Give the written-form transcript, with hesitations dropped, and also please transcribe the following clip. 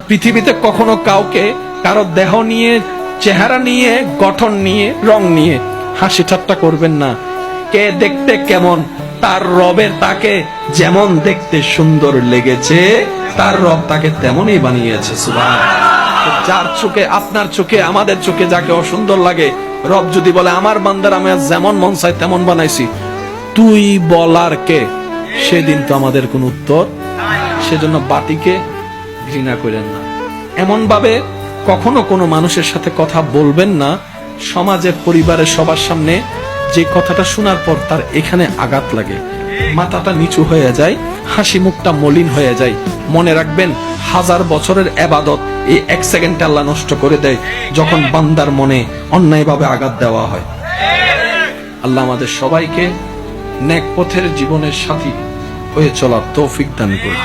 পৃথিবীতে কখনো কাউকে কারো দেহ নিয়ে, চেহারা নিয়ে, গঠন নিয়ে, রং নিয়ে হাসি ঠাট্টা করবেন না। কে দেখতে কেমন, তার রবের তাকে যেমন দেখতে সুন্দর লেগেছে, তার রব তাকে তেমনই বানিয়েছে। সুবহানাল্লাহ। যার চোখে, আপনার চোখে, আমাদের চোখে যাকে অসুন্দর লাগে, রব যদি বলে আমার বান্দার আমি যেমন মন চাই তেমন বানাইছি, তুই বলার কে? সেদিন তো আমাদের কোন উত্তর। সেজন্য বাতিকে ঘৃণা করেন না। এমন ভাবে কখনো কোনো মানুষের সাথে কথা বলবেন না, সমাজে, পরিবারে, সবার সামনে যে কথাটা শোনার পর তার এখানে আঘাত লাগে, মাথাটা নিচু হয়ে যায়, হাসি মুখটা মলিন হয়ে যায়। মনে রাখবেন, 1000 বছরের ইবাদত এই 1 সেকেন্ডে আল্লাহ নষ্ট করে দেয় যখন বান্দার মনে অন্যায়ভাবে আঘাত দেওয়া হয়। আল্লাহ আমাদের সবাইকে নেক পথের জীবনের সাথী হয়ে চলার তৌফিক দান করুন।